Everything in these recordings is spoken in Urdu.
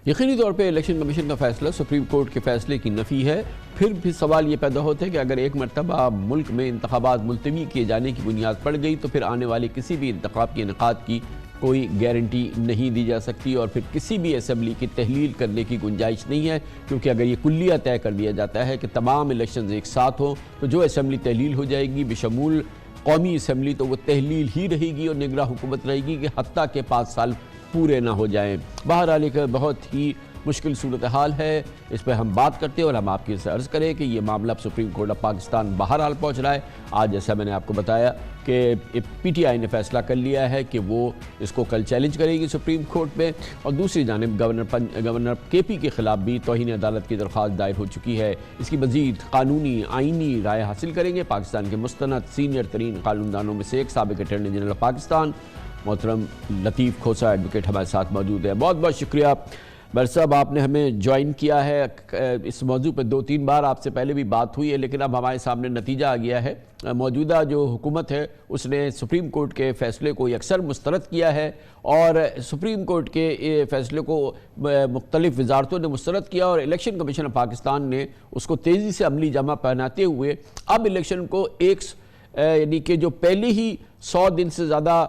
یقینی طور پہ الیکشن کمیشن کا فیصلہ سپریم کورٹ کے فیصلے کی نفی ہے۔ پھر بھی سوال یہ پیدا ہوتا ہے کہ اگر ایک مرتبہ ملک میں انتخابات ملتوی کیے جانے کی بنیاد پڑ گئی تو پھر آنے والے کسی بھی انتخاب کے انعقاد کی کوئی گارنٹی نہیں دی جا سکتی، اور پھر کسی بھی اسمبلی کی تحلیل کرنے کی گنجائش نہیں ہے، کیونکہ اگر یہ کلیہ طے کر دیا جاتا ہے کہ تمام الیکشنز ایک ساتھ ہوں تو جو اسمبلی تحلیل ہو جائے گی بشمول قومی اسمبلی تو وہ تحلیل ہی رہے گی اور نگراں حکومت رہے گی، کہ حتیٰ کہ 5 سال پورے نہ ہو جائیں۔ بہرحال ایک بہت ہی مشکل صورتحال ہے، اس پہ ہم بات کرتے ہیں اور ہم آپ کی عرض کریں کہ یہ معاملہ سپریم کورٹ آف پاکستان بہرحال پہنچ رہا ہے۔ آج جیسا میں نے آپ کو بتایا کہ پی ٹی آئی نے فیصلہ کر لیا ہے کہ وہ اس کو کل چیلنج کرے گی سپریم کورٹ میں، اور دوسری جانب گورنر کے پی کے خلاف بھی توہین عدالت کی درخواست دائر ہو چکی ہے۔ اس کی مزید قانونی آئینی رائے حاصل کریں گے پاکستان کے مستند سینئر ترین قانون دانوں میں سے ایک سابق اٹارنی جنرل پاکستان محترم لطیف کھوسہ ایڈوکیٹ ہمارے ساتھ موجود ہے۔ بہت بہت شکریہ بر صاحب، آپ نے ہمیں جوائن کیا ہے۔ اس موضوع پہ 2-3 بار آپ سے پہلے بھی بات ہوئی ہے، لیکن اب ہمارے سامنے نتیجہ آ گیا ہے۔ موجودہ جو حکومت ہے اس نے سپریم کورٹ کے فیصلے کو یکسر مسترد کیا ہے، اور سپریم کورٹ کے فیصلے کو مختلف وزارتوں نے مسترد کیا، اور الیکشن کمیشن آف پاکستان نے اس کو تیزی سے عملی جامہ پہناتے ہوئے اب الیکشن کو یعنی کہ جو پہلے ہی 100 دن سے زیادہ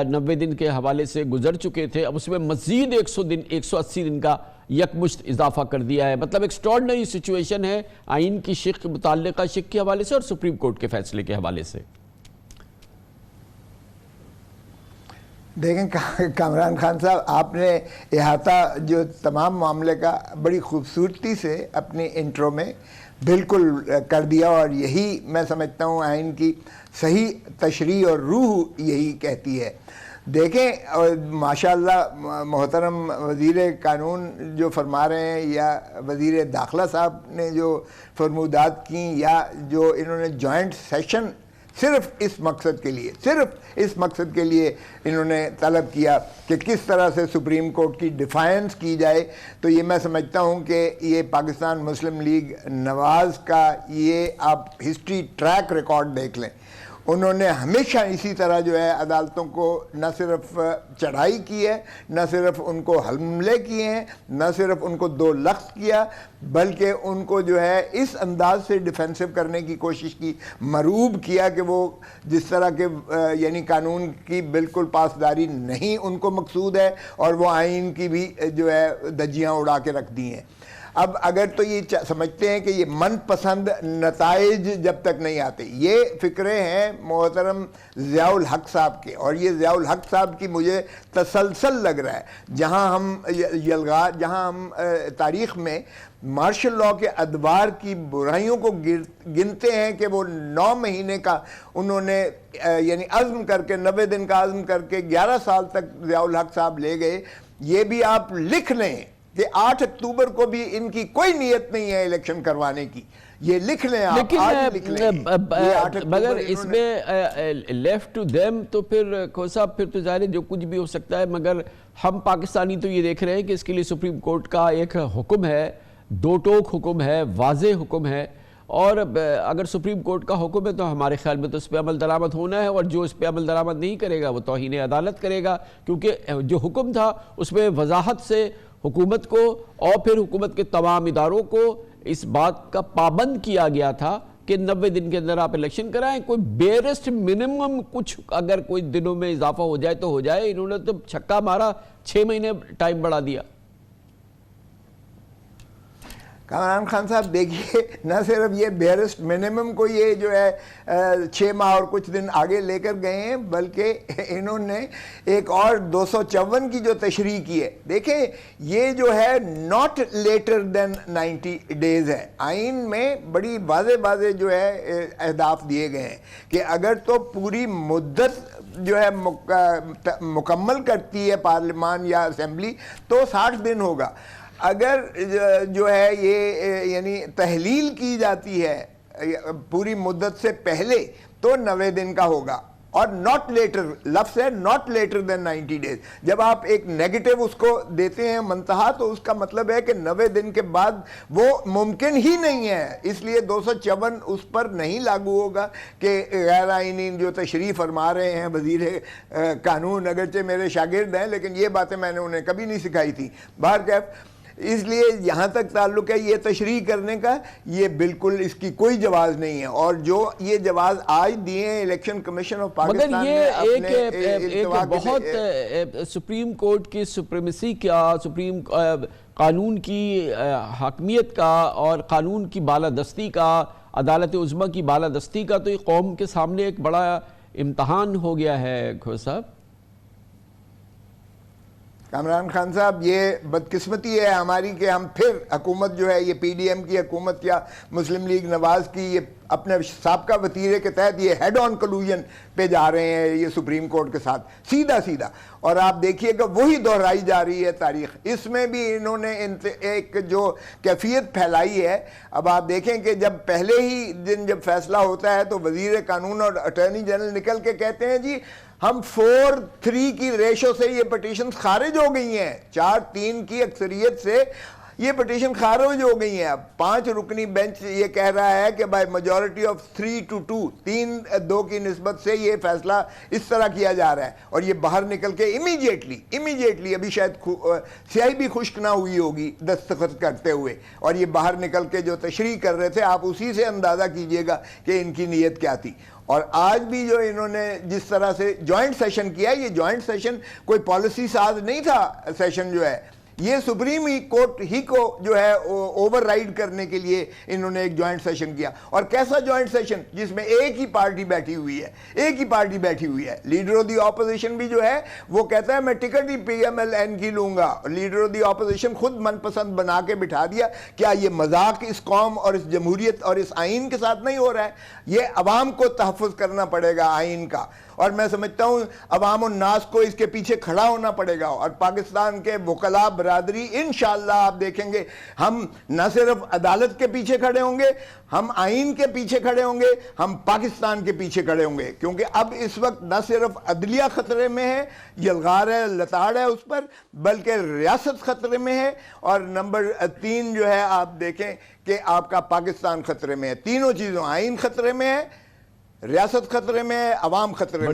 90 دن کے حوالے سے گزر چکے تھے، اب اس میں مزید 180 دن کا یکمشت اضافہ کر دیا ہے۔ مطلب ایکسٹراڈنری سچویشن ہے آئین کی شق متعلقہ شق کے حوالے سے اور سپریم کورٹ کے فیصلے کے حوالے سے۔ دیکھیں کامران خان صاحب، آپ نے احاطہ جو تمام معاملے کا بڑی خوبصورتی سے اپنی انٹرو میں بالکل کر دیا، اور یہی میں سمجھتا ہوں آئین کی صحیح تشریح اور روح یہی کہتی ہے۔ دیکھیں ماشاءاللہ محترم وزیر قانون جو فرما رہے ہیں، یا وزیر داخلہ صاحب نے جو فرمودات کی، یا جو انہوں نے جوائنٹ سیشن صرف اس مقصد کے لیے انہوں نے طلب کیا کہ کس طرح سے سپریم کورٹ کی ڈیفائنس کی جائے، تو یہ میں سمجھتا ہوں کہ یہ پاکستان مسلم لیگ نواز کا یہ آپ ہسٹری ٹریک ریکارڈ دیکھ لیں۔ انہوں نے ہمیشہ اسی طرح جو ہے عدالتوں کو نہ صرف چڑھائی کی ہے، نہ صرف ان کو حملے کیے ہیں، نہ صرف ان کو 2 لخت کیا، بلکہ ان کو جو ہے اس انداز سے ڈیفینسو کرنے کی کوشش کی، مروب کیا کہ وہ جس طرح کے یعنی قانون کی بالکل پاسداری نہیں ان کو مقصود ہے، اور وہ آئین کی بھی جو ہے دھجیاں اڑا کے رکھ دی ہیں۔ اب اگر تو یہ سمجھتے ہیں کہ یہ من پسند نتائج جب تک نہیں آتے، یہ فکرے ہیں محترم ضیاء الحق صاحب کے، اور یہ ضیاء الحق صاحب کی مجھے تسلسل لگ رہا ہے۔ جہاں ہم تاریخ میں مارشل لاء کے ادوار کی برائیوں کو گنتے ہیں کہ وہ 9 مہینے کا انہوں نے یعنی عزم کر کے 90 دن کا عزم کر کے 11 سال تک ضیاء الحق صاحب لے گئے، یہ بھی آپ لکھ لیں کہ 8 اکتوبر کو بھی ان کی کوئی نیت نہیں ہے الیکشن کروانے کی، یہ لکھ لیں آپ، آج لکھ لیں۔ مگر اس میں لیفٹ ٹو دیم تو پھر صاحب پھر تو ظاہر ہے جو کچھ بھی ہو سکتا ہے، مگر ہم پاکستانی تو یہ دیکھ رہے ہیں کہ اس کے لیے سپریم کورٹ کا ایک حکم ہے، 2 ٹوک حکم ہے، واضح حکم ہے، اور اگر سپریم کورٹ کا حکم ہے تو ہمارے خیال میں تو اس پہ عمل درآمد ہونا ہے، اور جو اس پہ عمل درآمد نہیں کرے گا وہ توہین عدالت کرے گا، کیونکہ جو حکم تھا اس میں وضاحت سے حکومت کو اور پھر حکومت کے تمام اداروں کو اس بات کا پابند کیا گیا تھا کہ 90 دن کے اندر آپ الیکشن کرائیں، کوئی بیرسٹ منیمم کچھ اگر کوئی دنوں میں اضافہ ہو جائے تو ہو جائے۔ انہوں نے تو چھکا مارا، 6 مہینے ٹائم بڑھا دیا۔ کامران خان صاحب دیکھیے، نہ صرف یہ بیرسٹ منیمم کو یہ جو ہے 6 ماہ اور کچھ دن آگے لے کر گئے ہیں، بلکہ انہوں نے ایک اور 254 کی جو تشریح کی ہے۔ دیکھیں یہ جو ہے not later than 90 days ہے، آئین میں بڑی واضح جو ہے اہداف دیے گئے ہیں کہ اگر تو پوری مدت جو ہے مکمل کرتی ہے پارلیمان یا اسمبلی تو 60 دن ہوگا، اگر جو ہے یہ یعنی تحلیل کی جاتی ہے پوری مدت سے پہلے تو 90 دن کا ہوگا، اور ناٹ لیٹر لفظ ہے، ناٹ لیٹر دین 90 days۔ جب آپ ایک نیگیٹو اس کو دیتے ہیں منتہا تو اس کا مطلب ہے کہ 90 دن کے بعد وہ ممکن ہی نہیں ہے، اس لیے 254 اس پر نہیں لاگو ہوگا کہ غیر آئینی جو تشریح فرما رہے ہیں وزیر قانون، اگرچہ میرے شاگرد ہیں لیکن یہ باتیں میں نے انہیں کبھی نہیں سکھائی تھی۔ بہرکیف اس لیے یہاں تک تعلق ہے یہ تشریح کرنے کا، یہ بالکل اس کی کوئی جواز نہیں ہے، اور جو یہ جواز آج دیے ہیں الیکشن کمیشن آف پاکستان مگر یہ ایک بہت سپریم کورٹ کی سپریمیسی کا، سپریم قانون کی حاکمیت کا اور قانون کی بالادستی کا، عدالت عظمیٰ کی بالادستی کا، تو یہ قوم کے سامنے ایک بڑا امتحان ہو گیا ہے کھوسا صاحب۔ کامران خان صاحب، یہ بدقسمتی ہے ہماری کہ ہم پھر حکومت جو ہے یہ پی ڈی ایم کی حکومت یا مسلم لیگ نواز کی، یہ اپنے سابقہ وطیرے کے تحت یہ ہیڈ آن کلوژن پہ جا رہے ہیں یہ سپریم کورٹ کے ساتھ سیدھا، اور آپ دیکھیے کہ وہی دہرائی جا رہی ہے تاریخ۔ اس میں بھی انہوں نے ایک جو کیفیت پھیلائی ہے، اب آپ دیکھیں کہ جب پہلے ہی دن جب فیصلہ ہوتا ہے تو وزیر قانون اور اٹارنی جنرل نکل کے کہتے ہیں جی ہم 4-3 کی ریشو سے یہ پٹیشنز خارج ہو گئی ہیں، 4-3 کی اکثریت سے یہ پٹیشن خارج ہو گئی ہیں۔ اب 5 رکنی بینچ یہ کہہ رہا ہے کہ بائی میجورٹی آف 3-2، 3-2 کی نسبت سے یہ فیصلہ اس طرح کیا جا رہا ہے، اور یہ باہر نکل کے امیجیٹلی ابھی شاید سیاہی بھی خشک نہ ہوئی ہوگی دستخط کرتے ہوئے، اور یہ باہر نکل کے جو تشریح کر رہے تھے، آپ اسی سے اندازہ کیجئے گا کہ ان کی نیت کیا تھی۔ اور آج بھی جو انہوں نے جس طرح سے جوائنٹ سیشن کیا، یہ جوائنٹ سیشن کوئی پالیسی ساز نہیں تھا، سیشن جو ہے یہ سپریم کورٹ ہی کو جو ہے اوور رائڈ کرنے کے لیے انہوں نے ایک جوائنٹ سیشن کیا، اور کیسا جوائنٹ سیشن جس میں ایک ہی پارٹی بیٹھی ہوئی ہے، لیڈر آف دی اپوزیشن بھی جو ہے وہ کہتا ہے میں ٹکٹ ہی پی ایم ایل این کی لوں گا، لیڈر آف دی اپوزیشن خود من پسند بنا کے بٹھا دیا۔ کیا یہ مذاق اس قوم اور اس جمہوریت اور اس آئین کے ساتھ نہیں ہو رہا ہے؟ یہ عوام کو تحفظ کرنا پڑے گا آئین کا، اور میں سمجھتا ہوں عوام الناس کو اس کے پیچھے کھڑا ہونا پڑے گا، اور پاکستان کے وکلاء برادری انشاءاللہ آپ دیکھیں گے ہم نہ صرف عدالت کے پیچھے کھڑے ہوں گے، ہم آئین کے پیچھے کھڑے ہوں گے، ہم پاکستان کے پیچھے کھڑے ہوں گے، کیونکہ اب اس وقت نہ صرف عدلیہ خطرے میں ہے، یلغار ہے، لتاڑ ہے اس پر، بلکہ ریاست خطرے میں ہے، اور نمبر 3 جو ہے آپ دیکھیں کہ آپ کا پاکستان خطرے میں ہے۔ تینوں چیزوں، آئین خطرے میں ہے، ریاست خطرے میں ہے، عوام خطرے میں ہے۔